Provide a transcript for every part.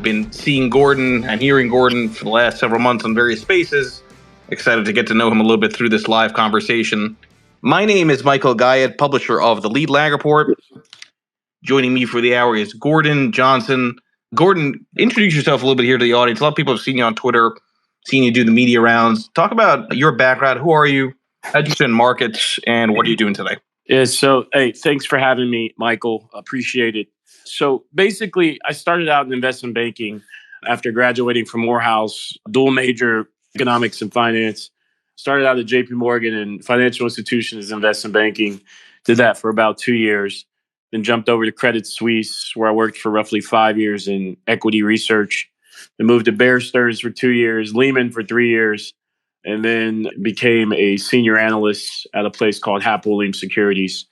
Been seeing Gordon and hearing Gordon for the last several months on various spaces. Excited to get to know him a little bit through this live conversation. My name is Michael Guyett, publisher of the Lead Lag Report. Joining me for the hour is Gordon Johnson. Gordon, introduce yourself a little bit here to the audience. A lot of people have seen you on Twitter, seen you do the media rounds. Talk about your background. Who are you? How did you get in markets? And what are you doing today? Yeah, so, hey, thanks for having me, Michael. Appreciate it. So basically, I started out in investment banking after graduating from Morehouse, dual major, economics and finance. Started out at JP Morgan in financial institutions investment banking. Did that for about 2 years. Then jumped over to Credit Suisse, where I worked for roughly 5 years in equity research. Then moved to Bear Stearns for 2 years, Lehman for 3 years, and then became a senior analyst at a place called Happ Williams Securities.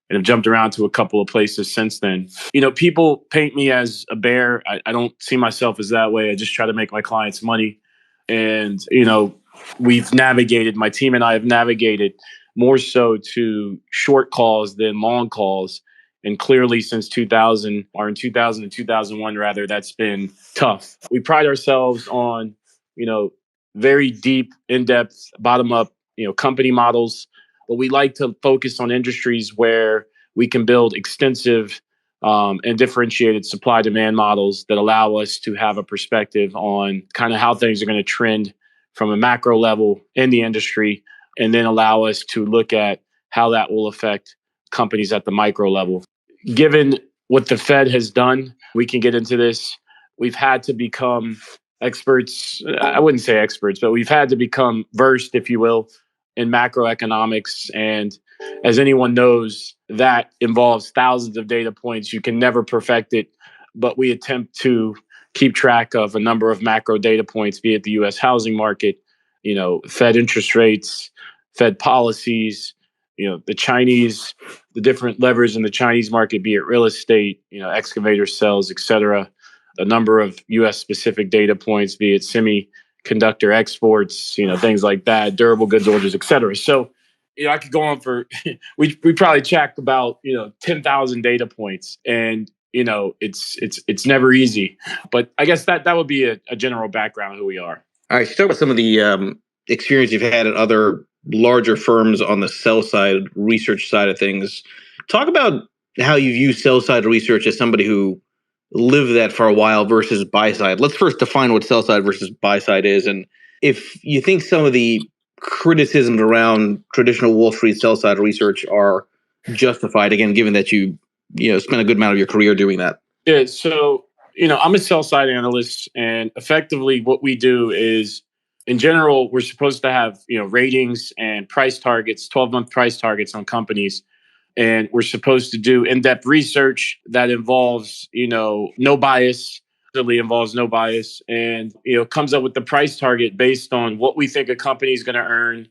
And I've jumped around to a couple of places since then. You know, people paint me as a bear. I don't see myself as that way. I just try to make my clients money. And, you know, my team and I have navigated more so to short calls than long calls. And clearly since 2000, or in 2000 and 2001, rather, that's been tough. We pride ourselves on, you know, very deep, in-depth, bottom-up, company models. But we like to focus on industries where we can build extensive and differentiated supply-demand models that allow us to have a perspective on kind of how things are going to trend from a macro level in the industry, and then allow us to look at how that will affect companies at the micro level. Given what the Fed has done, we can get into this. We've had to become experts. I wouldn't say experts, but we've had to become versed, if you will, in macroeconomics. And as anyone knows, that involves thousands of data points. You can never perfect it, but we attempt to keep track of a number of macro data points, be it the U.S. housing market, Fed interest rates, Fed policies, the different levers in the Chinese market, be it real estate, excavator sales, et cetera. A number of U.S. specific data points, be it semiconductor exports, things like that, durable goods orders, et cetera. So, I could go on for, we probably tracked about, 10,000 data points, and, it's never easy. But I guess that would be a general background of who we are. All right, start with some of the experience you've had at other larger firms on the sell side, research side of things. Talk about how you view sell side research as somebody who lived that for a while versus buy side. Let's first define what sell side versus buy side is. And if you think some of the criticisms around traditional Wall Street sell side research are justified, again, given that you spent a good amount of your career doing that. Yeah, so, I'm a sell side analyst, and effectively what we do is, in general, we're supposed to have, ratings and price targets, 12-month price targets on companies. And we're supposed to do in-depth research that involves, no bias, really involves no bias, and, comes up with the price target based on what we think a company is going to earn,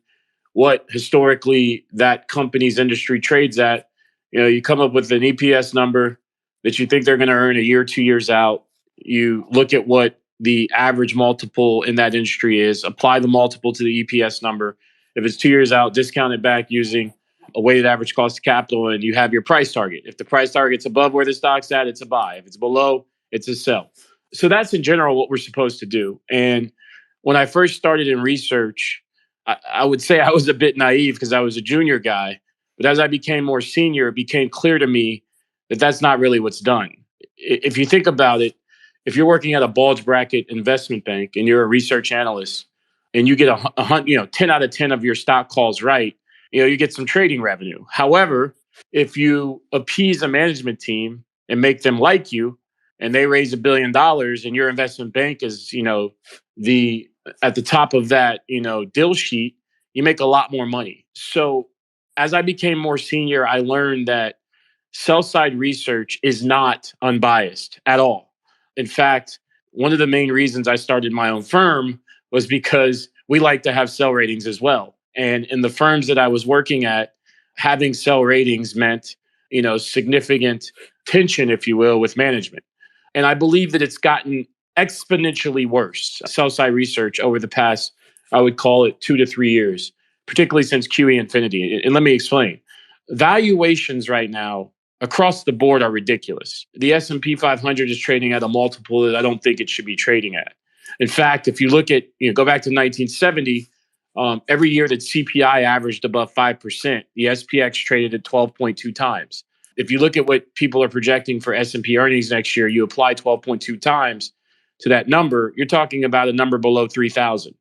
what historically that company's industry trades at. You come up with an EPS number that you think they're going to earn a year, 2 years out. You look at what the average multiple in that industry is, apply the multiple to the EPS number. If it's 2 years out, discount it back using a weighted average cost of capital, and you have your price target. If the price target's above where the stock's at, it's a buy. If it's below, it's a sell. So that's in general what we're supposed to do. And when I first started in research, I would say I was a bit naive because I was a junior guy. But as I became more senior, it became clear to me that that's not really what's done. If you think about it, if you're working at a bulge bracket investment bank and you're a research analyst and you get 10 out of 10 of your stock calls right, you get some trading revenue. However, if you appease a management team and make them like you, and they raise $1 billion, and your investment bank is, at the top of that, deal sheet, you make a lot more money. So as I became more senior, I learned that sell-side research is not unbiased at all. In fact, one of the main reasons I started my own firm was because we like to have sell ratings as well. And in the firms that I was working at, having sell ratings meant, significant tension, if you will, with management. And I believe that it's gotten exponentially worse, sell-side research, over the past, I would call it 2 to 3 years, particularly since QE Infinity. And let me explain. Valuations right now across the board are ridiculous. The S&P 500 is trading at a multiple that I don't think it should be trading at. In fact, if you look at, go back to 1970, every year that CPI averaged above 5%, the SPX traded at 12.2 times. If you look at what people are projecting for S&P earnings next year, you apply 12.2 times to that number, you're talking about a number below 3,000.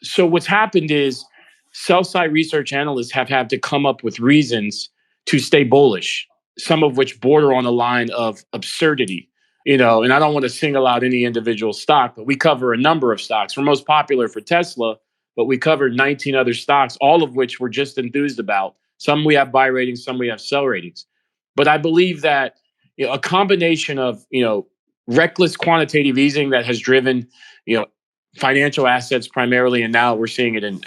So what's happened is sell-side research analysts have had to come up with reasons to stay bullish, some of which border on the line of absurdity. And I don't want to single out any individual stock, but we cover a number of stocks. We're most popular for Tesla, but we covered 19 other stocks, all of which we're just enthused about. Some we have buy ratings, some we have sell ratings. But I believe that a combination of reckless quantitative easing that has driven financial assets primarily, and now we're seeing it in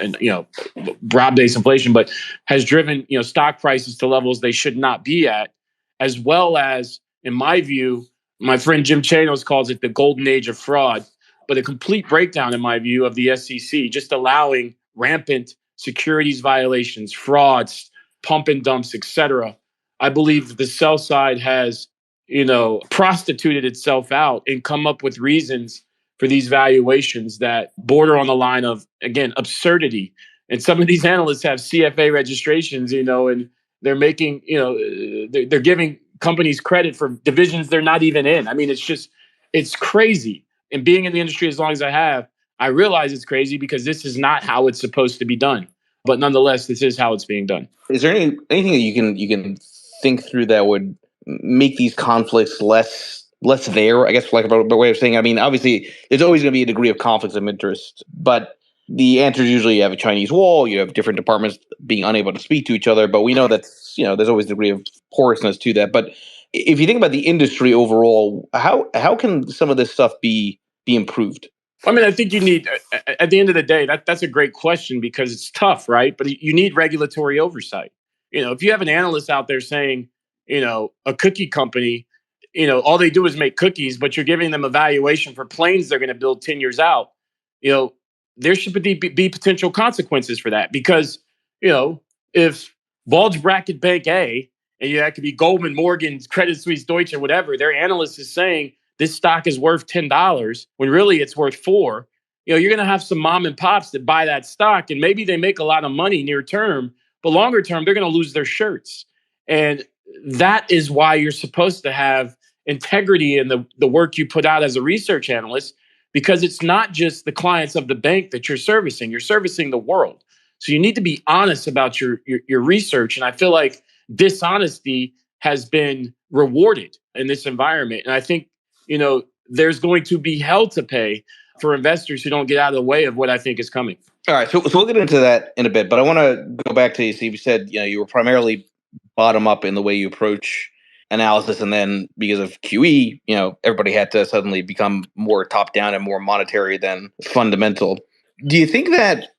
broad-based inflation, but has driven stock prices to levels they should not be at, as well as, in my view, my friend Jim Chanos calls it the golden age of fraud, but a complete breakdown, in my view, of the SEC, just allowing rampant securities violations, frauds, pump and dumps, etc. I believe the sell side has, prostituted itself out and come up with reasons for these valuations that border on the line of, again, absurdity. And some of these analysts have CFA registrations, and they're making, they're giving companies credit for divisions they're not even in. I mean, it's crazy. And being in the industry as long as I have, I realize it's crazy because this is not how it's supposed to be done. But nonetheless, this is how it's being done. Is there anything that you can think through that would make these conflicts less there? I guess, like, a way of saying, I mean, obviously, there's always going to be a degree of conflicts of interest, but the answer is usually you have a Chinese wall, you have different departments being unable to speak to each other. But we know that there's always a degree of porousness to that. But if you think about the industry overall, how can some of this stuff be improved? I mean, I think you need, at the end of the day, that's a great question because it's tough, right? But you need regulatory oversight. If you have an analyst out there saying, a cookie company, all they do is make cookies, but you're giving them a valuation for planes they're going to build 10 years out, there should be potential consequences for that. Because, if bulge bracket bank A, and that could be Goldman, Morgan, Credit Suisse, Deutsche, whatever, their analyst is saying this stock is worth $10 when really it's worth $4, you're going to have some mom and pops that buy that stock, and maybe they make a lot of money near term, but longer term, they're going to lose their shirts. And that is why you're supposed to have integrity in the work you put out as a research analyst, because it's not just the clients of the bank that you're servicing the world. So you need to be honest about your research. And I feel like dishonesty has been rewarded in this environment. And I think, there's going to be hell to pay for investors who don't get out of the way of what I think is coming. All right. So we'll get into that in a bit, but I want to go back to you said, you were primarily bottom up in the way you approach analysis. And then because of QE, everybody had to suddenly become more top down and more monetary than fundamental. Do you think that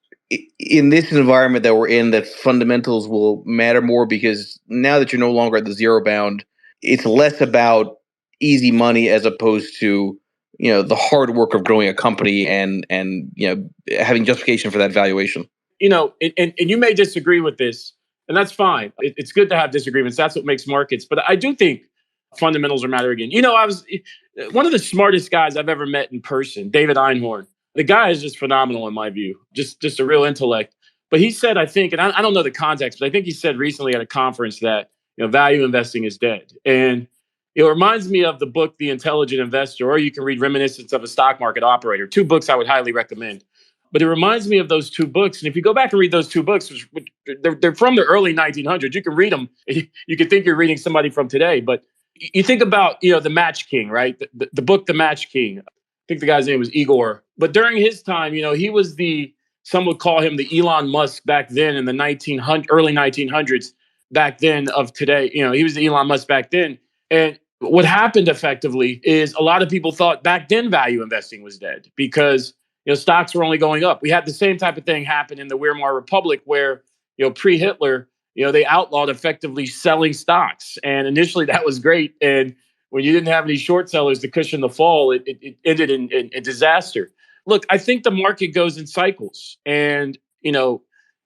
in this environment that we're in, that fundamentals will matter more because now that you're no longer at the zero bound, it's less about easy money as opposed to, the hard work of growing a company and having justification for that valuation? And you may disagree with this, and that's fine. It's good to have disagreements. That's what makes markets. But I do think fundamentals are matter again. I was one of the smartest guys I've ever met in person, David Einhorn. The guy is just phenomenal in my view, just a real intellect. But he said, I think, and I don't know the context, but I think he said recently at a conference that value investing is dead. And it reminds me of the book, The Intelligent Investor, or you can read Reminiscence of a Stock Market Operator. 2 books I would highly recommend. But it reminds me of those 2 books. And if you go back and read those 2 books, they're from the early 1900s. You can read them. You can think you're reading somebody from today. But you think about, the Match King, right? The book, The Match King. I think the guy's name was Igor. But during his time, he was some would call him the Elon Musk back then in the early 1900s back then of today. He was the Elon Musk back then. And what happened effectively is a lot of people thought back then value investing was dead because stocks were only going up. We had the same type of thing happen in the Weimar Republic where pre-Hitler they outlawed effectively selling stocks, and initially that was great. And when you didn't have any short sellers to cushion the fall, it ended in disaster. Look, I think the market goes in cycles, and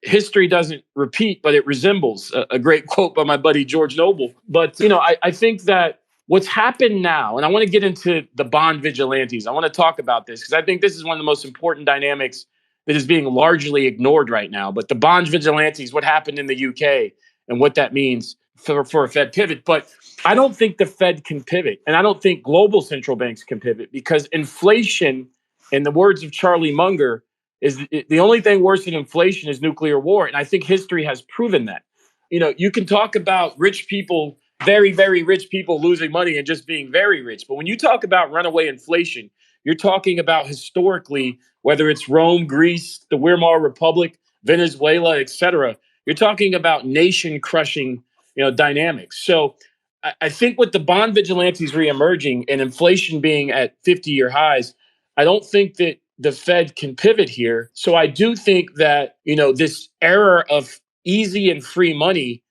history doesn't repeat, but it resembles, a great quote by my buddy George Noble. But, I think that what's happened now, and I want to get into the bond vigilantes. I want to talk about this because I think this is one of the most important dynamics that is being largely ignored right now. But the bond vigilantes, what happened in the UK and what that means for a Fed pivot. But I don't think the Fed can pivot, and I don't think global central banks can pivot because inflation, in the words of Charlie Munger, is the only thing worse than inflation is nuclear war. And I think history has proven that. You can talk about rich people, very, very rich people losing money and just being very rich. But when you talk about runaway inflation, you're talking about historically, whether it's Rome, Greece, the Weimar Republic, Venezuela, et cetera, you're talking about nation crushing, dynamics. So I think with the bond vigilantes reemerging and inflation being at 50-year highs, I don't think that the Fed can pivot here. So I do think that, this era of easy and free money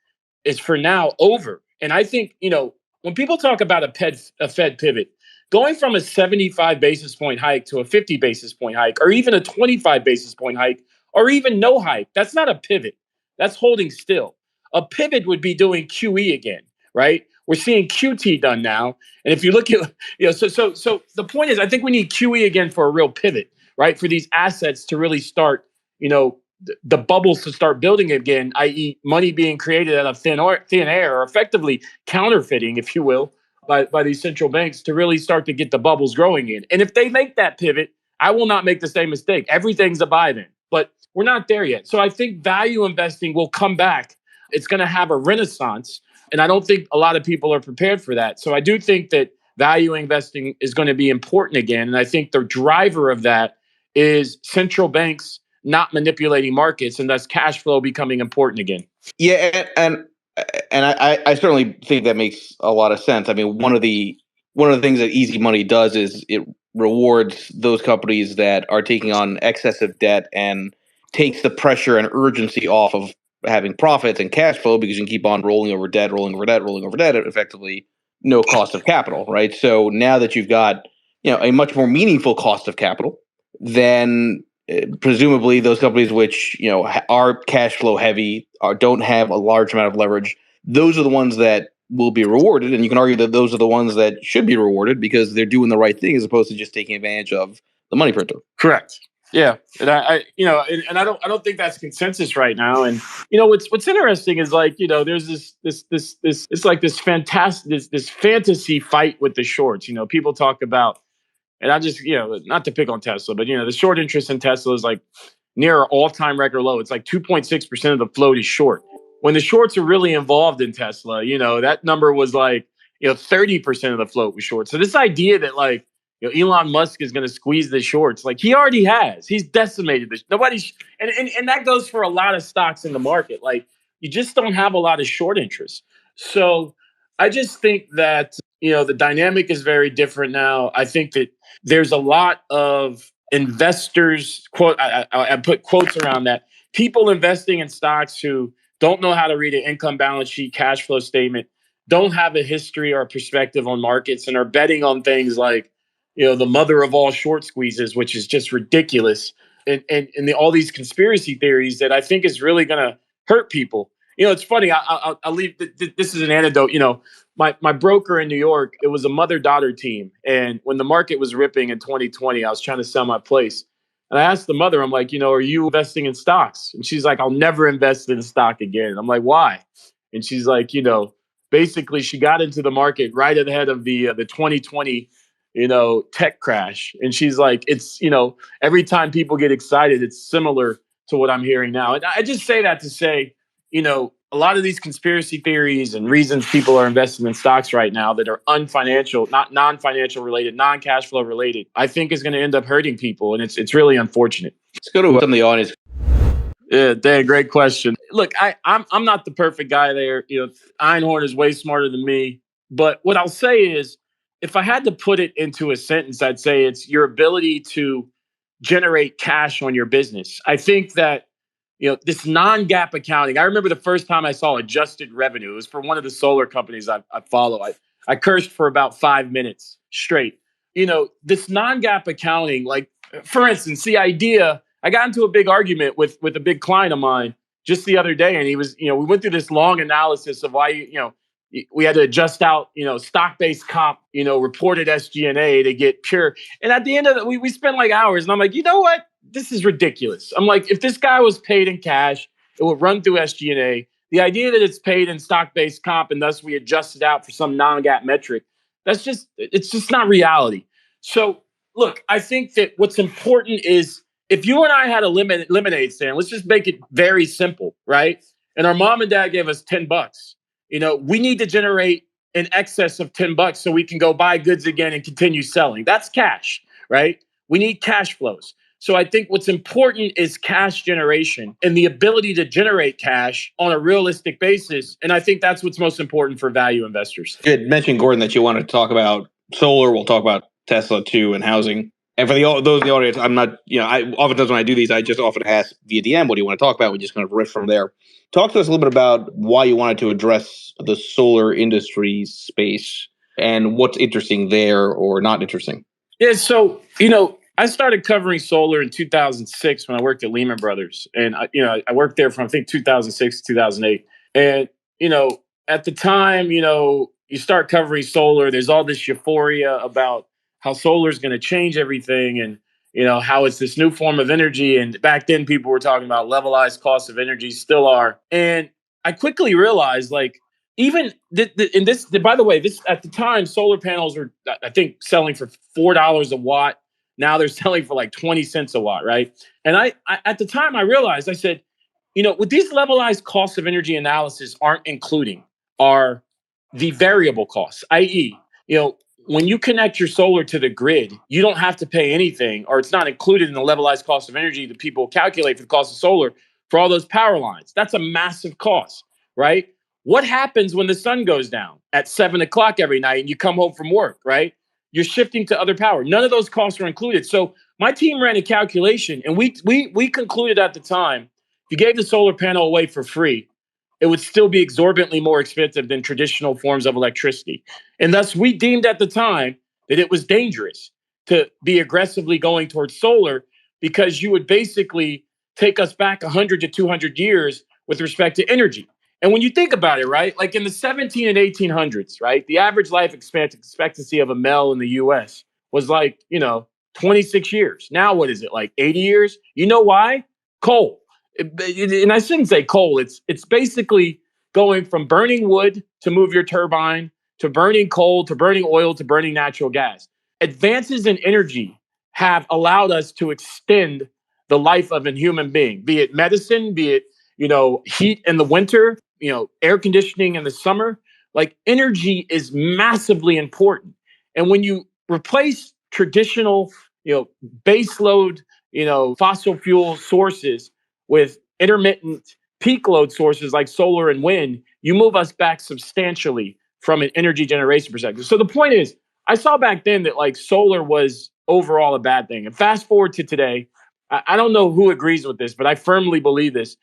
is for now over. And I think, when people talk about a Fed pivot, going from a 75 basis point hike to a 50 basis point hike, or even a 25 basis point hike, or even no hike, that's not a pivot. That's holding still. A pivot would be doing QE again, right? We're seeing QT done now. And if you look at, so the point is, I think we need QE again for a real pivot, right? For these assets to really start, the bubbles to start building again, i.e. money being created out of thin air, or effectively counterfeiting, if you will, by these central banks to really start to get the bubbles growing in. And if they make that pivot, I will not make the same mistake. Everything's a buy then, but we're not there yet. So I think value investing will come back. It's going to have a renaissance. And I don't think a lot of people are prepared for that. So I do think that value investing is going to be important again. And I think the driver of that is central banks not manipulating markets and thus cash flow becoming important again. Yeah, and I certainly think that makes a lot of sense. I mean, one of the things that easy money does is it rewards those companies that are taking on excessive debt and takes the pressure and urgency off of having profits and cash flow, because you can keep on rolling over debt at effectively no cost of capital, right? So now that you've got a much more meaningful cost of capital, then presumably those companies which are cash flow heavy, don't have a large amount of leverage, those are the ones that will be rewarded. And you can argue that those are the ones that should be rewarded because they're doing the right thing as opposed to just taking advantage of the money printer. Correct. Yeah, and I don't think that's consensus right now. And what's interesting is there's this it's like this fantastic this fantasy fight with the shorts. People talk about, and I just not to pick on Tesla, but the short interest in Tesla is like near an all-time record low. It's like 2.6% of the float is short. When the shorts are really involved in Tesla, that number was like 30% of the float was short. So this idea that Elon Musk is going to squeeze the shorts. He already has. He's decimated this. Nobody's, and that goes for a lot of stocks in the market. You just don't have a lot of short interest. So I just think that, the dynamic is very different now. I think that there's a lot of investors, quote, I put quotes around that, people investing in stocks who don't know how to read an income balance sheet, cash flow statement, don't have a history or perspective on markets, and are betting on things like, the mother of all short squeezes, which is just ridiculous. And all these conspiracy theories that I think is really going to hurt people. It's funny. I'll leave. This is an anecdote. My broker in New York, it was a mother-daughter team. And when the market was ripping in 2020, I was trying to sell my place. And I asked the mother, I'm like, are you investing in stocks? And she's like, I'll never invest in stock again. I'm like, why? And she's like, basically she got into the market right ahead of the 2020 tech crash. And she's like, it's, every time people get excited, it's similar to what I'm hearing now. And I just say that to say, a lot of these conspiracy theories and reasons people are investing in stocks right now that are unfinancial, not non-financial related, non-cash flow related, I think is going to end up hurting people. And it's really unfortunate. Let's go to some of the audience. Yeah, Dan, great question. Look, I'm not the perfect guy there. Einhorn is way smarter than me. But what I'll say is, if I had to put it into a sentence, I'd say it's your ability to generate cash on your business. I think that, this non-GAAP accounting, I remember the first time I saw adjusted revenue. It was for one of the solar companies I follow. I cursed for about 5 minutes straight. This non-GAAP accounting, for instance, the idea, I got into a big argument with a big client of mine just the other day, and he was, we went through this long analysis of why, we had to adjust out, stock-based comp, reported SG&A to get pure. And at the end of it, we spent like hours, and I'm like, you know what? This is ridiculous. I'm like, if this guy was paid in cash, it would run through SG&A. The idea that it's paid in stock-based comp and thus we adjust it out for some non-GAAP metric, it's just not reality. So look, I think that what's important is if you and I had a lemonade stand, let's just make it very simple, right? And our mom and dad gave us $10. We need to generate in excess of $10 so we can go buy goods again and continue selling. That's cash, right? We need cash flows. So I think what's important is cash generation and the ability to generate cash on a realistic basis. And I think that's what's most important for value investors. You had mentioned, Gordon, that you wanted to talk about solar. We'll talk about Tesla too and housing. And for those in the audience, I'm not, I oftentimes when I do these, I just often ask via DM, what do you want to talk about? We just kind of riff from there. Talk to us a little bit about why you wanted to address the solar industry space and what's interesting there or not interesting. Yeah, so, I started covering solar in 2006 when I worked at Lehman Brothers. And, I worked there from, I think, 2006 to 2008. And, at the time, you start covering solar, there's all this euphoria about how solar is going to change everything and, how it's this new form of energy. And back then, people were talking about levelized costs of energy, still are. And I quickly realized, like, even by the way, this at the time, solar panels were, I think, selling for $4 a watt. Now they're selling for like 20 cents a watt, right? And I at the time I realized, I said, what these levelized costs of energy analysis aren't including are the variable costs, i.e., when you connect your solar to the grid, you don't have to pay anything, or it's not included in the levelized cost of energy that people calculate for the cost of solar for all those power lines. That's a massive cost, right? What happens when the sun goes down at 7 o'clock every night and you come home from work, right? You're shifting to other power. None of those costs are included. So my team ran a calculation, and we concluded at the time, if you gave the solar panel away for free, it would still be exorbitantly more expensive than traditional forms of electricity. And thus, we deemed at the time that it was dangerous to be aggressively going towards solar because you would basically take us back 100 to 200 years with respect to energy. And when you think about it, right, like in the 17 and 1800s, right, the average life expectancy of a male in the U.S. was like, 26 years. Now, what is it, like 80 years? You know why? Coal. And I shouldn't say coal. It's basically going from burning wood to move your turbine, to burning coal, to burning oil, to burning natural gas. Advances in energy have allowed us to extend the life of a human being, be it medicine, be it, heat in the winter, air conditioning in the summer. Like, energy is massively important. And when you replace traditional, base load, fossil fuel sources with intermittent peak load sources like solar and wind, you move us back substantially from an energy generation perspective. So the point is, I saw back then that like solar was overall a bad thing. And fast forward to today, I don't know who agrees with this, but I firmly believe this.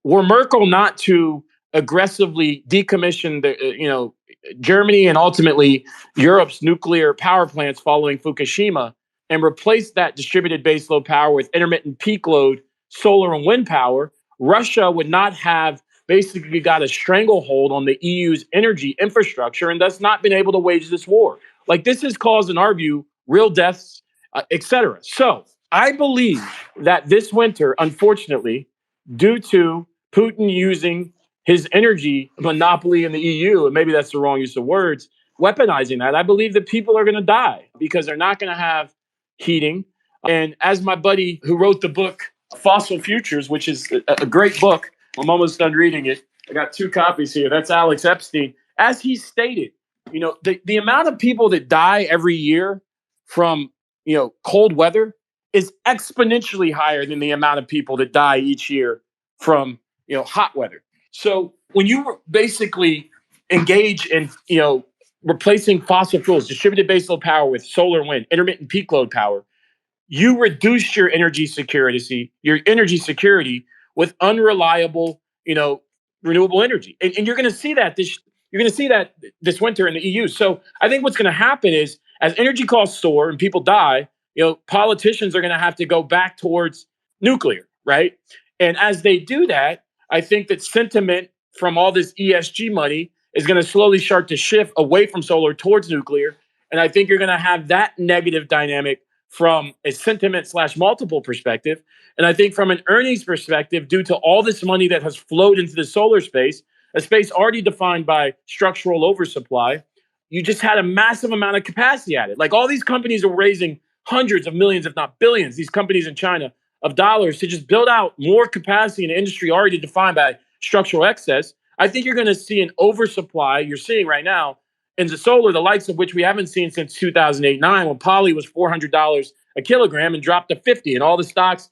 Were Merkel not to aggressively decommission the, Germany and ultimately Europe's nuclear power plants following Fukushima and replace that distributed baseload power with intermittent peak load solar and wind power, Russia would not have basically got a stranglehold on the EU's energy infrastructure and thus not been able to wage this war. Like, this has caused, in our view, real deaths, etc. So I believe that this winter, unfortunately, due to Putin using his energy monopoly in the EU, and maybe that's the wrong use of words, weaponizing that, I believe that people are going to die because they're not going to have heating. And as my buddy who wrote the book, Fossil Futures, which is a great book, I'm almost done reading it. I got 2 copies here. That's Alex Epstein. As he stated, the amount of people that die every year from, cold weather is exponentially higher than the amount of people that die each year from, hot weather. So when you basically engage in, replacing fossil fuels, distributed baseload power with solar and wind, intermittent peak load power, you reduce your energy security with unreliable, renewable energy. And you're going to see that this winter in the EU. So I think what's going to happen is as energy costs soar and people die, politicians are going to have to go back towards nuclear, right? And as they do that, I think that sentiment from all this ESG money is going to slowly start to shift away from solar towards nuclear. And I think you're going to have that negative dynamic from a sentiment slash multiple perspective. And I think from an earnings perspective, due to all this money that has flowed into the solar space, a space already defined by structural oversupply, you just had a massive amount of capacity added. Like all these companies are raising hundreds of millions, if not billions, these companies in China of dollars to just build out more capacity in an industry already defined by structural excess. I think you're going to see an oversupply you're seeing right now in the solar, the likes of which we haven't seen since 2008-9, when poly was $400 a kilogram and dropped to 50, and all the stocks,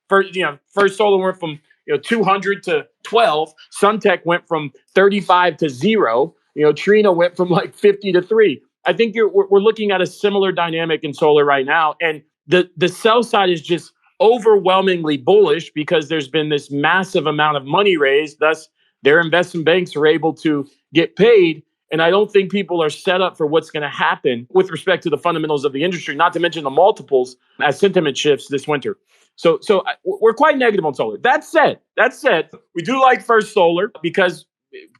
First Solar went from 200 to 12, Suntech went from 35 to 0, Trina went from like 50 to 3. I think we're looking at a similar dynamic in solar right now, and the sell side is just overwhelmingly bullish because there's been this massive amount of money raised. Thus, their investment banks are able to get paid. And I don't think people are set up for what's going to happen with respect to the fundamentals of the industry, not to mention the multiples as sentiment shifts this winter. So we're quite negative on solar. That said, we do like First Solar because,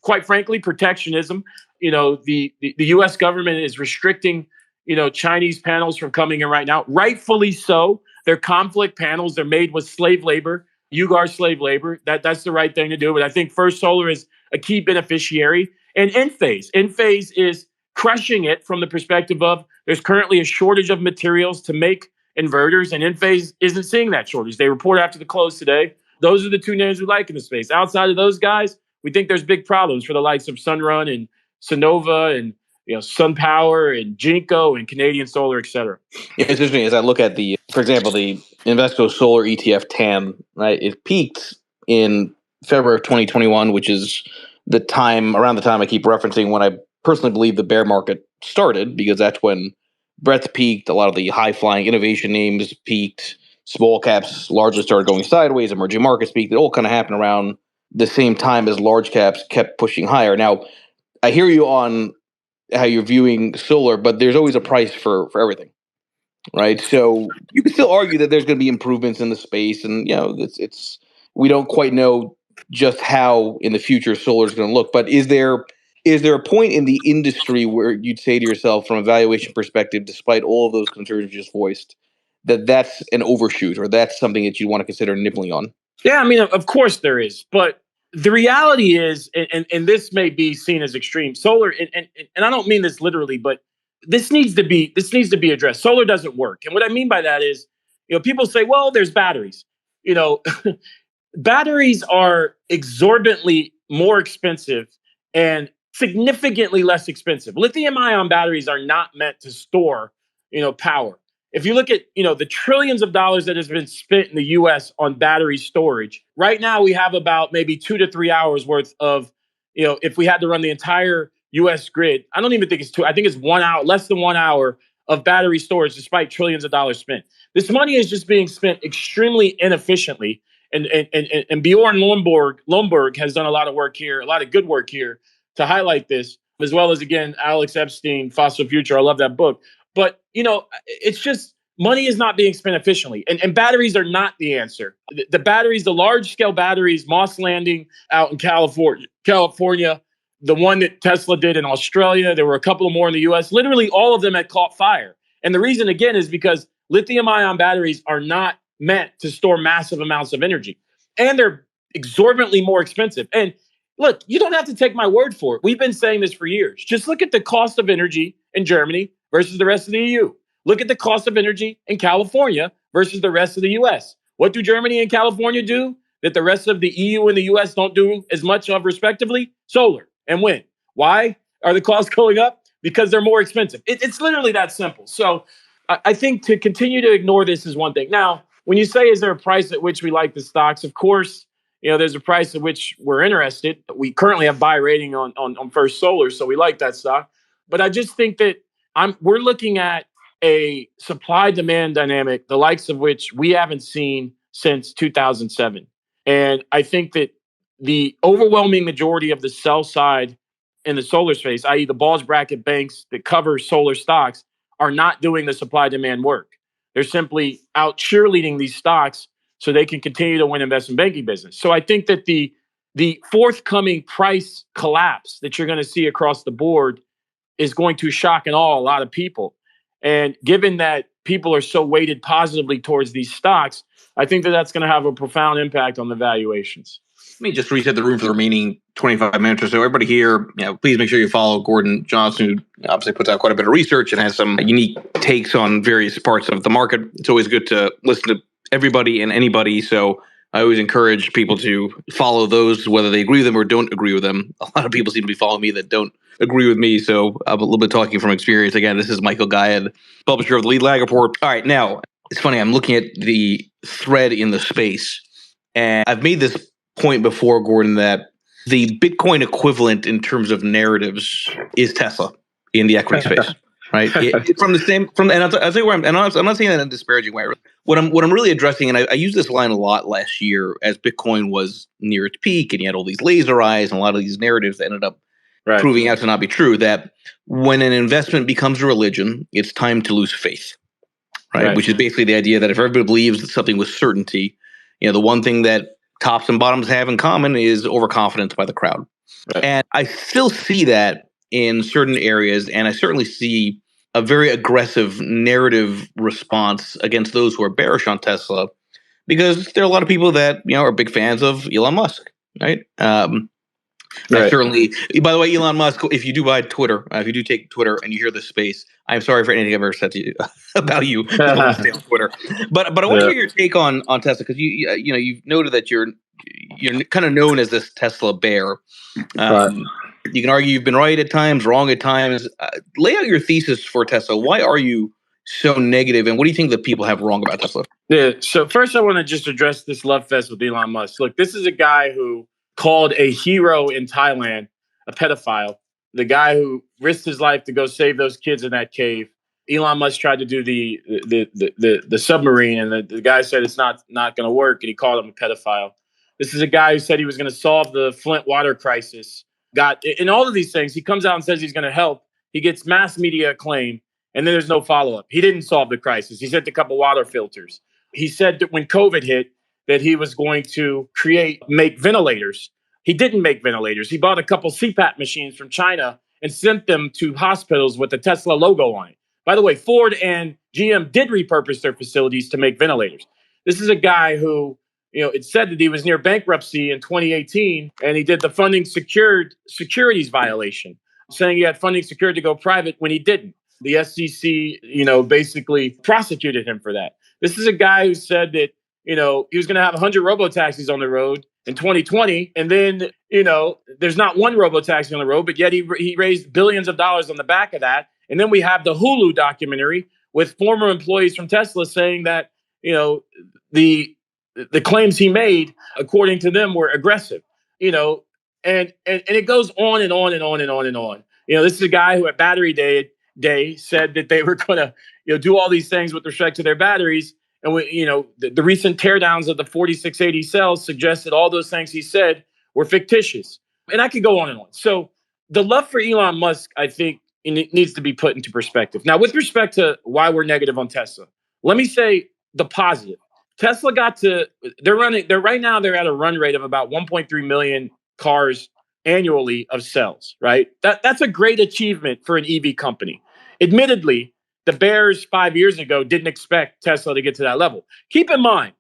quite frankly, protectionism. The U.S. government is restricting, Chinese panels from coming in right now, rightfully so. They're conflict panels. They're made with slave labor, UGAR slave labor. That's the right thing to do. But I think First Solar is a key beneficiary. And Enphase is crushing it from the perspective of there's currently a shortage of materials to make inverters, and Enphase isn't seeing that shortage. They report after the close today. Those are the two names we like in the space. Outside of those guys, we think there's big problems for the likes of Sunrun and Sonova and SunPower and Jinko and Canadian Solar, et cetera. Yeah, it's interesting as I look at for example, the Invesco Solar ETF TAM, right? It peaked in February of 2021, which is around the time I keep referencing when I personally believe the bear market started, because that's when breadth peaked, a lot of the high-flying innovation names peaked, small caps largely started going sideways, emerging markets peaked. It all kind of happened around the same time as large caps kept pushing higher. Now, I hear you on how you're viewing solar, but there's always a price for everything, right? So you can still argue that there's going to be improvements in the space, and it's we don't quite know just how in the future solar is going to look. But is there a point in the industry where you'd say to yourself, from a valuation perspective, despite all of those concerns you just voiced, that that's an overshoot, or that's something that you want to consider nibbling on? Yeah, I mean, of course there is, but the reality is, and this may be seen as extreme, solar, and I don't mean this literally, but this needs to be addressed. Solar doesn't work, and what I mean by that is, people say, well, there's batteries. Batteries are exorbitantly more expensive and significantly less expensive. Lithium-ion batteries are not meant to store, power. If you look at, the trillions of dollars that has been spent in the US on battery storage, right now we have about maybe 2 to 3 hours worth of, if we had to run the entire US grid, I don't even think it's 2, I think it's 1 hour, less than 1 hour of battery storage despite trillions of dollars spent. This money is just being spent extremely inefficiently. And Bjorn Lomborg has done a lot of work here, a lot of good work here to highlight this, as well as, again, Alex Epstein, Fossil Future. I love that book. But, it's just money is not being spent efficiently. And batteries are not the answer. The batteries, the large-scale batteries, Moss Landing out in California, the one that Tesla did in Australia, there were a couple more in the US, literally all of them had caught fire. And the reason, again, is because lithium-ion batteries are not meant to store massive amounts of energy. And they're exorbitantly more expensive. And look, you don't have to take my word for it. We've been saying this for years. Just look at the cost of energy in Germany versus the rest of the EU. Look at the cost of energy in California versus the rest of the US. What do Germany and California do that the rest of the EU and the US don't do as much of, respectively? Solar and wind. Why are the costs going up? Because they're more expensive. It's literally that simple. So I think to continue to ignore this is one thing. Now, when you say, is there a price at which we like the stocks? Of course, there's a price at which we're interested. We currently have buy rating on First Solar, so we like that stock. But I just think that we're looking at a supply-demand dynamic, the likes of which we haven't seen since 2007. And I think that the overwhelming majority of the sell side in the solar space, i.e. the bulge bracket banks that cover solar stocks, are not doing the supply-demand work. They're simply out cheerleading these stocks so they can continue to win investment banking business. So I think that the the forthcoming price collapse that you're going to see across the board is going to shock and awe a lot of people. And given that people are so weighted positively towards these stocks, I think that that's going to have a profound impact on the valuations. Let me just reset the room for the remaining 25 minutes or so. Everybody here, please make sure you follow Gordon Johnson, who obviously puts out quite a bit of research and has some unique takes on various parts of the market. It's always good to listen to everybody and anybody. So I always encourage people to follow those, whether they agree with them or don't agree with them. A lot of people seem to be following me that don't agree with me. So I'm a little bit talking from experience. Again, this is Michael Gayed, publisher of the Lead Lag Report. All right, now, it's funny. I'm looking at the thread in the space, and I've made this point before, Gordon, that the Bitcoin equivalent in terms of narratives is Tesla in the equity space, right? And I'll tell you where I'm not saying that in a disparaging way. What I'm really addressing, and I used this line a lot last year as Bitcoin was near its peak, and you had all these laser eyes and a lot of these narratives that ended up proving out to not be true. That when an investment becomes a religion, it's time to lose faith, right? Which is basically the idea that if everybody believes that something with certainty, the one thing that tops and bottoms have in common is overconfidence by the crowd. Right. And I still see that in certain areas, and I certainly see a very aggressive narrative response against those who are bearish on Tesla, because there are a lot of people that are big fans of Elon Musk, right? I certainly, by the way, Elon Musk, if you do buy Twitter, if you do take Twitter and you hear this space, I'm sorry for anything I've ever said to you about you on Twitter. But I want to hear your take on Tesla, because you've noted that you're kind of known as this Tesla bear. You can argue you've been right at times, wrong at times. Lay out your thesis for Tesla. Why are you so negative, and what do you think that people have wrong about Tesla? Yeah. So first, I want to just address this love fest with Elon Musk. Look, this is a guy who called a hero in Thailand a pedophile. The guy who risked his life to go save those kids in that cave. Elon Musk tried to do the submarine, and the guy said it's not going to work, and he called him a pedophile. This is a guy who said he was going to solve the Flint water crisis. In all of these things, he comes out and says he's going to help. He gets mass media acclaim, and then there's no follow-up. He didn't solve the crisis. He sent a couple water filters. He said that when COVID hit, that he was going to make ventilators. He didn't make ventilators. He bought a couple CPAP machines from China and sent them to hospitals with the Tesla logo on it. By the way, Ford and GM did repurpose their facilities to make ventilators. This is a guy who, it said that he was near bankruptcy in 2018, and he did the funding securities violation, saying he had funding secured to go private when he didn't. The SEC, basically prosecuted him for that. This is a guy who said that, he was going to have 100 robo-taxis on the road in 2020. And then, there's not one robo-taxi on the road, but yet he raised billions of dollars on the back of that. And then we have the Hulu documentary with former employees from Tesla saying that, the claims he made, according to them, were aggressive, and it goes on and on and on and on and on. This is a guy who at Battery Day said that they were going to, do all these things with respect to their batteries. And the recent teardowns of the 4680 cells suggest that all those things he said were fictitious. And I could go on and on. So the love for Elon Musk, I think, it needs to be put into perspective. Now, with respect to why we're negative on Tesla, let me say the positive. Tesla they're at a run rate of about 1.3 million cars annually of cells, right? That's a great achievement for an EV company. Admittedly, the bears 5 years ago didn't expect Tesla to get to that level. Keep in mind,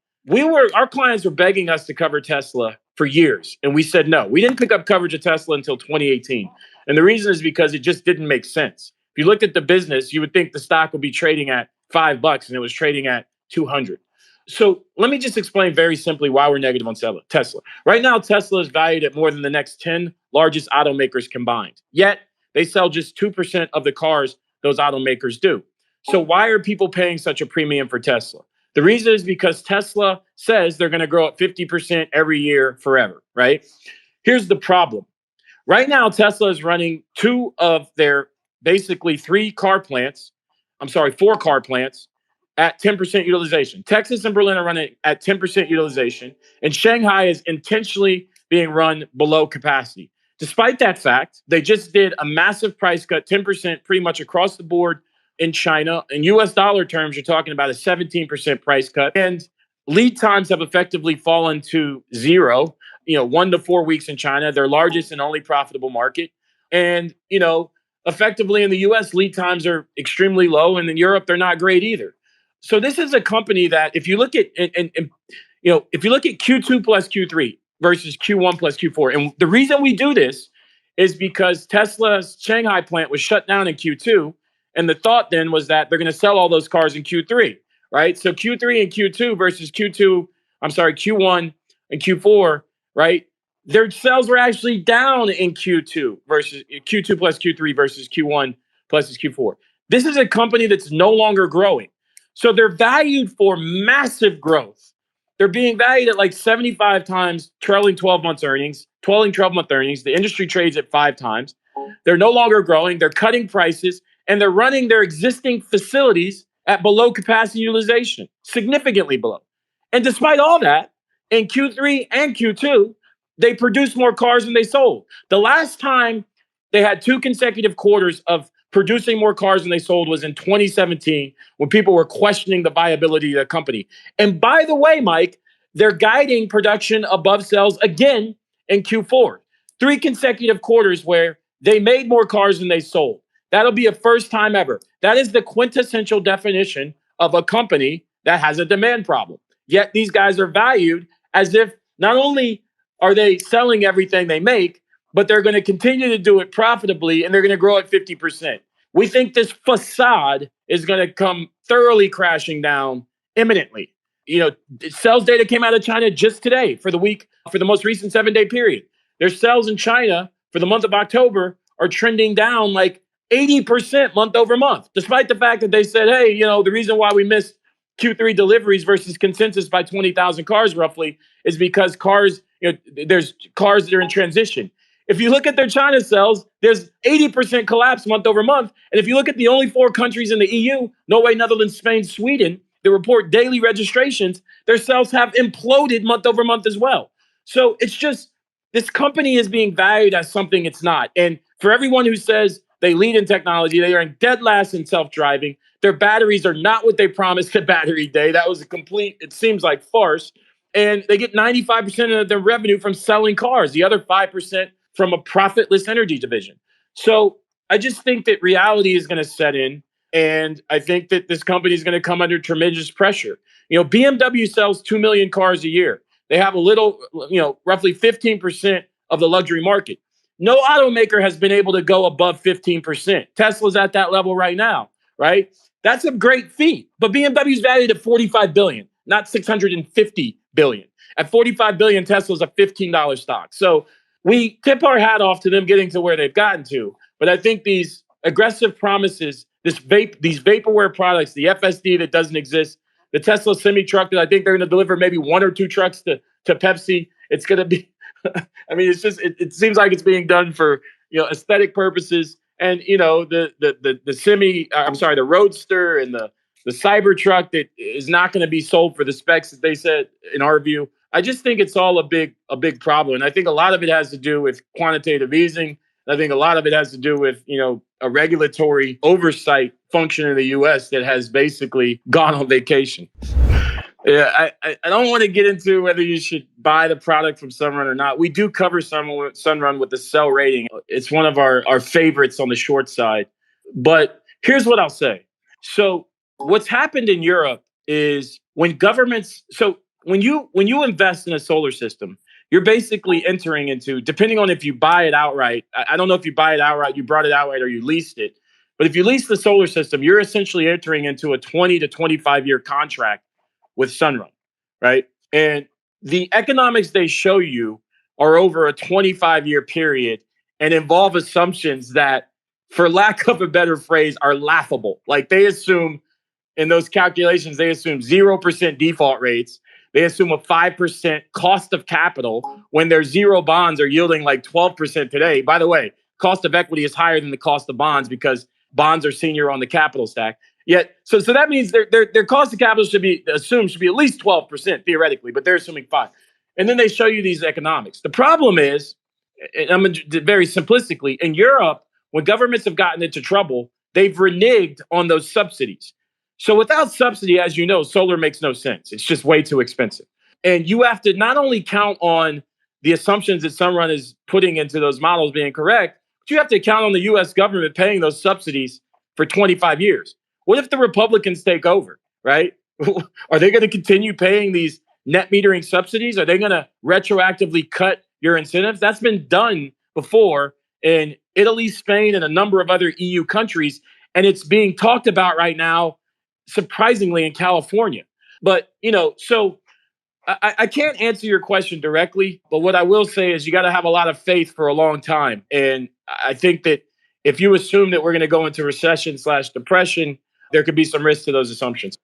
our clients were begging us to cover Tesla for years, and we said no. We didn't pick up coverage of Tesla until 2018. And the reason is because it just didn't make sense. If you looked at the business, you would think the stock would be trading at $5 and it was trading at 200. So let me just explain very simply why we're negative on Tesla. Right now, Tesla is valued at more than the next 10 largest automakers combined. Yet they sell just 2% of the cars those automakers do. So why are people paying such a premium for Tesla? The reason is because Tesla says they're going to grow at 50% every year forever, right? Here's the problem. Right now, Tesla is running two of their basically four car plants at 10% utilization. Texas and Berlin are running at 10% utilization, and Shanghai is intentionally being run below capacity. Despite that fact, they just did a massive price cut, 10% pretty much across the board in China. In US dollar terms, you're talking about a 17% price cut. And lead times have effectively fallen to zero. 1 to 4 weeks in China, their largest and only profitable market. And, effectively in the US, lead times are extremely low. And in Europe, they're not great either. So this is a company that if you look at, if you look at Q2 plus Q3 versus Q1 plus Q4, and the reason we do this is because Tesla's Shanghai plant was shut down in Q2. And the thought then was that they're going to sell all those cars in Q3, right? So Q3 and Q2 versus Q1 and Q4, right? Their sales were actually down in Q2 versus Q2 plus Q3 versus Q1 plus Q4. This is a company that's no longer growing. So they're valued for massive growth. They're being valued at like 75 times trailing 12 months earnings, trailing 12-month earnings. The industry trades at 5 times. They're no longer growing. They're cutting prices, and they're running their existing facilities at below capacity utilization, significantly below. And despite all that, in Q3 and Q2, they produced more cars than they sold. The last time they had 2 consecutive quarters of producing more cars than they sold was in 2017, when people were questioning the viability of the company. And by the way, Mike, they're guiding production above sales again in Q4. 3 consecutive quarters where they made more cars than they sold. That'll be a first time ever. That is the quintessential definition of a company that has a demand problem. Yet these guys are valued as if not only are they selling everything they make, but they're going to continue to do it profitably, and they're going to grow at 50%. We think this facade is going to come thoroughly crashing down imminently. Sales data came out of China just today for the most recent 7-day period. Their sales in China for the month of October are trending down like 80% month over month, despite the fact that they said, hey, the reason why we missed Q3 deliveries versus consensus by 20,000 cars roughly is because there's cars that are in transition. If you look at their China sales, there's 80% collapse month over month. And if you look at the only 4 countries in the EU, Norway, Netherlands, Spain, Sweden, that report daily registrations, their sales have imploded month over month as well. So it's just, this company is being valued as something it's not. And for everyone who says they lead in technology, they are in dead last in self-driving. Their batteries are not what they promised at Battery Day. That was a complete, it seems like, farce. And they get 95% of their revenue from selling cars, the other 5% from a profitless energy division. So I just think that reality is going to set in. And I think that this company is going to come under tremendous pressure. BMW sells 2 million cars a year. They have roughly 15% of the luxury market. No automaker has been able to go above 15%. Tesla's at that level right now, right? That's a great feat. But BMW is valued at $45 billion, not $650 billion. At $45 billion, Tesla's a $15 stock. So we tip our hat off to them getting to where they've gotten to. But I think these aggressive promises, these vaporware products, the FSD that doesn't exist, the Tesla semi truck that I think they're going to deliver maybe 1 or 2 trucks to Pepsi. It's going to be, I mean, it's just, it seems like it's being done for, aesthetic purposes. And, the Roadster and the Cybertruck that is not going to be sold for the specs that they said, in our view. I just think it's all a big problem. And I think a lot of it has to do with quantitative easing. I think a lot of it has to do with, a regulatory oversight function in the U.S. that has basically gone on vacation. Yeah, I don't want to get into whether you should buy the product from Sunrun or not. We do cover Sunrun with the sell rating. It's one of our favorites on the short side. But here's what I'll say. So what's happened in Europe is when you invest in a solar system, you're basically entering into, depending on if you buy it outright. I don't know if you buy it outright, you brought it outright, or you leased it. But if you lease the solar system, you're essentially entering into a 20 to 25-year contract with Sunrun, right? And the economics they show you are over a 25-year period and involve assumptions that, for lack of a better phrase, are laughable. Like, they assume in those calculations, they assume 0% default rates. They assume a 5% cost of capital when their zero bonds are yielding like 12% today. By the way, cost of equity is higher than the cost of bonds because bonds are senior on the capital stack. Yet, so that means their cost of capital should be at least 12% theoretically, but they're assuming 5%. And then they show you these economics. The problem is, and I'm very simplistically, in Europe, when governments have gotten into trouble, they've reneged on those subsidies. So without subsidy, as you know, solar makes no sense. It's just way too expensive. And you have to not only count on the assumptions that Sunrun is putting into those models being correct, but you have to count on the US government paying those subsidies for 25 years. What if the Republicans take over, right? Are they going to continue paying these net metering subsidies? Are they going to retroactively cut your incentives? That's been done before in Italy, Spain, and a number of other EU countries. And it's being talked about right now, surprisingly, in California. But, so I can't answer your question directly, but what I will say is you got to have a lot of faith for a long time. And I think that if you assume that we're going to go into recession/depression, there could be some risk to those assumptions.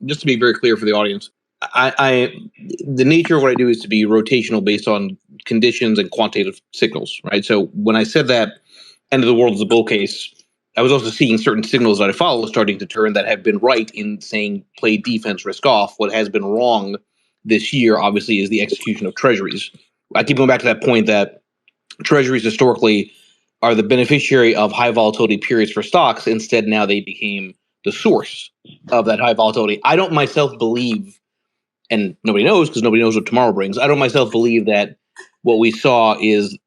Just to be very clear for the audience, the nature of what I do is to be rotational based on conditions and quantitative signals, right? So when I said that end of the world is a bull case, I was also seeing certain signals that I follow starting to turn that have been right in saying play defense, risk off. What has been wrong this year, obviously, is the execution of treasuries. I keep going back to that point that treasuries historically are the beneficiary of high volatility periods for stocks. Instead, now they became the source of that high volatility. I don't myself believe, and nobody knows because nobody knows what tomorrow brings, I don't myself believe that what we saw is,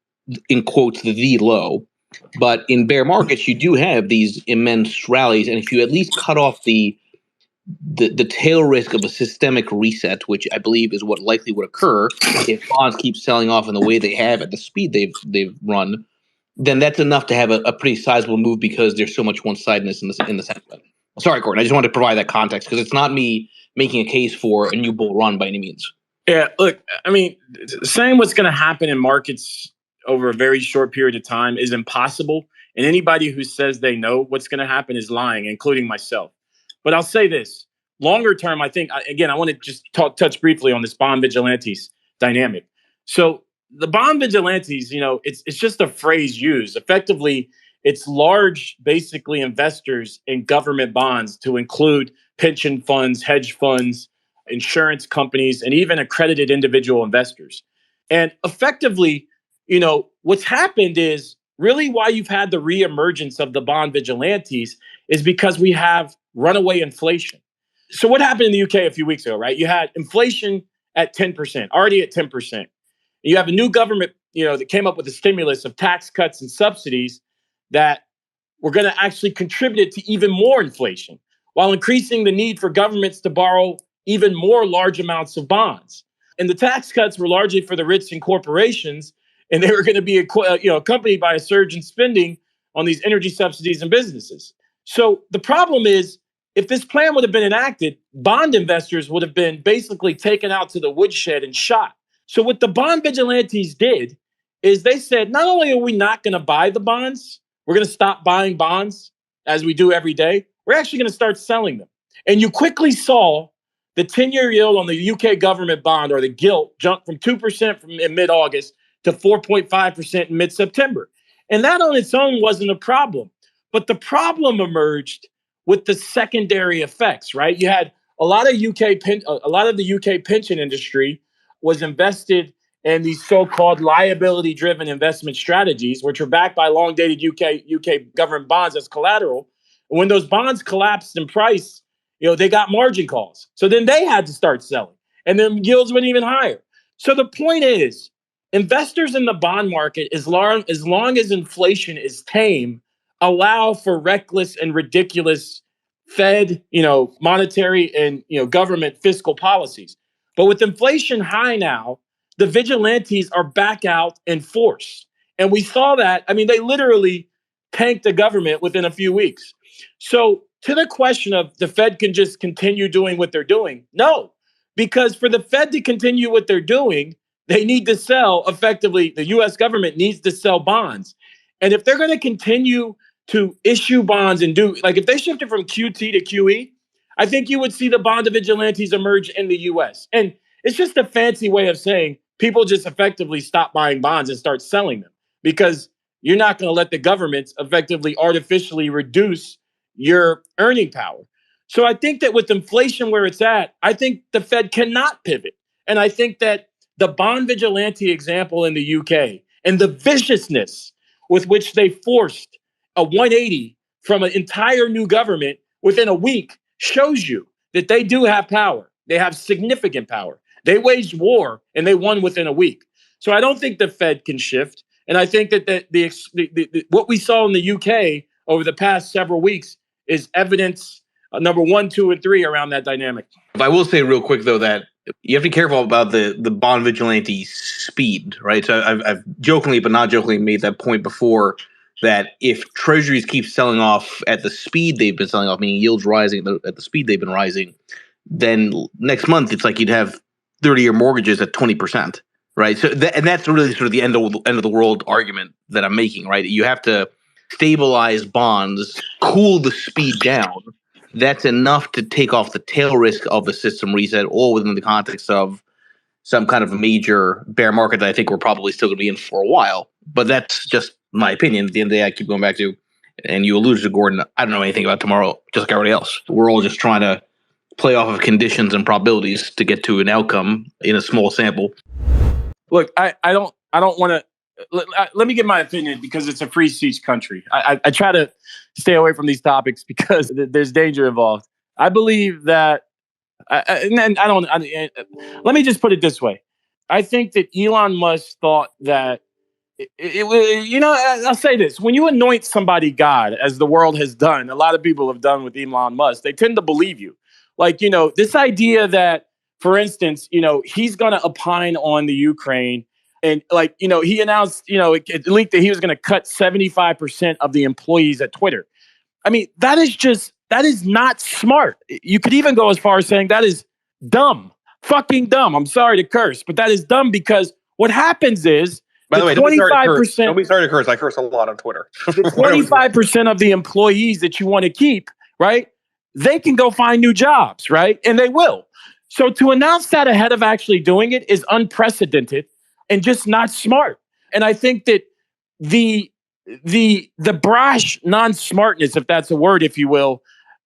in quotes, the low. But in bear markets, you do have these immense rallies. And if you at least cut off the tail risk of a systemic reset, which I believe is what likely would occur if bonds keep selling off in the way they have at the speed they've run, then that's enough to have a pretty sizable move because there's so much one-sidedness in the sentiment. Sorry, Gordon, I just wanted to provide that context because it's not me making a case for a new bull run by any means. Yeah, look, I mean, saying what's going to happen in markets over a very short period of time is impossible. And anybody who says they know what's going to happen is lying, including myself. But I'll say this. Longer term, I think, again, I want to just touch briefly on this bond vigilantes dynamic. So the bond vigilantes, it's just a phrase used. Effectively, it's large, basically, investors in government bonds to include pension funds, hedge funds, insurance companies, and even accredited individual investors. And effectively, what's happened is really why you've had the reemergence of the bond vigilantes is because we have runaway inflation. So what happened in the UK a few weeks ago, right? You had inflation at 10%, already at 10%. You have a new government, that came up with a stimulus of tax cuts and subsidies that were going to actually contribute to even more inflation while increasing the need for governments to borrow even more large amounts of bonds. And the tax cuts were largely for the rich and corporations, and they were going to be accompanied by a surge in spending on these energy subsidies and businesses. So the problem is, if this plan would have been enacted, bond investors would have been basically taken out to the woodshed and shot. So what the bond vigilantes did is they said, not only are we not going to buy the bonds, we're going to stop buying bonds as we do every day. We're actually going to start selling them. And you quickly saw the 10-year yield on the UK government bond, or the gilt, jump from 2% in mid-August to 4.5% in mid-September. And that on its own wasn't a problem. But the problem emerged with the secondary effects, right? You had a lot of the UK pension industry was invested in these so-called liability-driven investment strategies, which are backed by long-dated UK government bonds as collateral. And when those bonds collapsed in price, they got margin calls. So then they had to start selling, and then yields went even higher. So the point is, investors in the bond market, as long as inflation is tame, allow for reckless and ridiculous Fed, monetary and government fiscal policies. But with inflation high now, the vigilantes are back out in force. And we saw that. I mean, they literally tanked the government within a few weeks. So to the question of the Fed can just continue doing what they're doing, no, because for the Fed to continue what they're doing, they need to sell, effectively, the US government needs to sell bonds. And if they're going to continue to issue bonds and if they shifted from QT to QE, I think you would see the bond vigilantes emerge in the US. And it's just a fancy way of saying people just effectively stop buying bonds and start selling them, because you're not going to let the government effectively artificially reduce your earning power. So I think that with inflation where it's at, I think the Fed cannot pivot. And I think that the bond vigilante example in the UK and the viciousness with which they forced a 180 from an entire new government within a week shows you that they do have power. They have significant power. They waged war and they won within a week. So I don't think the Fed can shift. And I think that what we saw in the UK over the past several weeks is evidence number 1, 2, and 3 around that dynamic. I will say real quick, though, that you have to be careful about the bond vigilante speed, right? So I've jokingly, but not jokingly, made that point before that if treasuries keep selling off at the speed they've been selling off, meaning yields rising at the speed they've been rising, then next month it's like you'd have 30-year mortgages at 20%, right? So and that's really sort of the end of the world argument that I'm making, right? You have to stabilize bonds, cool the speed down. That's enough to take off the tail risk of the system reset, all within the context of some kind of a major bear market that I think we're probably still going to be in for a while. But that's just my opinion. At the end of the day, I keep going back to, and you alluded to, Gordon, I don't know anything about tomorrow, just like everybody else. We're all just trying to play off of conditions and probabilities to get to an outcome in a small sample. Look, I don't want to. Let me give my opinion because it's a free speech country. I try to stay away from these topics because there's danger involved. I believe that, let me just put it this way. I think that Elon Musk thought that, I'll say this. When you anoint somebody God, as the world has done, a lot of people have done with Elon Musk, they tend to believe you. Like, this idea that, for instance, he's going to opine on the Ukraine. And he announced, it leaked that he was going to cut 75% of the employees at Twitter. I mean, that is not smart. You could even go as far as saying that is dumb, fucking dumb. I'm sorry to curse, but that is dumb because what happens is, by the way, 25%. Don't be sorry to curse. I curse a lot on Twitter. The 25% of the employees that you want to keep, right? They can go find new jobs, right? And they will. So to announce that ahead of actually doing it is unprecedented and just not smart. And I think that the brash non-smartness, if that's a word, if you will,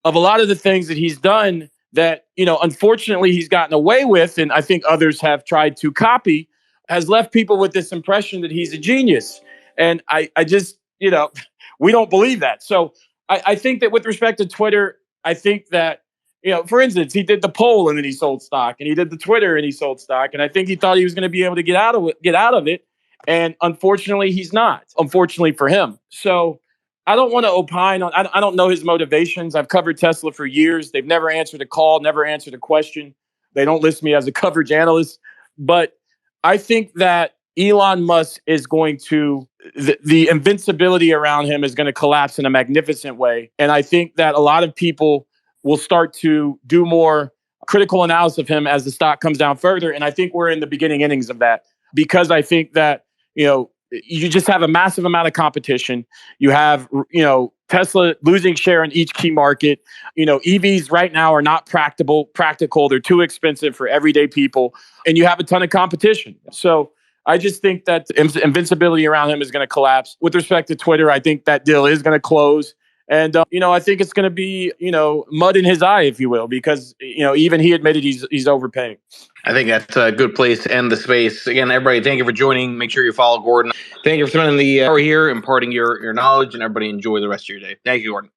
of a lot of the things that he's done that, unfortunately he's gotten away with, and I think others have tried to copy, has left people with this impression that he's a genius. And I just, we don't believe that. So I think that with respect to Twitter, I think that, for instance, he did the poll and then he sold stock, and he did the Twitter and he sold stock. And I think he thought he was going to be able to get out of it. And unfortunately, he's not, unfortunately for him. So I don't want to opine on, I don't know his motivations. I've covered Tesla for years. They've never answered a call, never answered a question. They don't list me as a coverage analyst. But I think that Elon Musk is going to, the invincibility around him is going to collapse in a magnificent way. And I think that a lot of people will start to do more critical analysis of him as the stock comes down further. And I think we're in the beginning innings of that, because I think that, you just have a massive amount of competition. You have, Tesla losing share in each key market. EVs right now are not practical. They're too expensive for everyday people. And you have a ton of competition. So I just think that invincibility around him is going to collapse. With respect to Twitter, I think that deal is going to close. And, I think it's going to be, mud in his eye, if you will, because, even he admitted he's overpaying. I think that's a good place to end the space. Again, everybody, thank you for joining. Make sure you follow Gordon. Thank you for spending the hour here, imparting your knowledge, and everybody enjoy the rest of your day. Thank you, Gordon.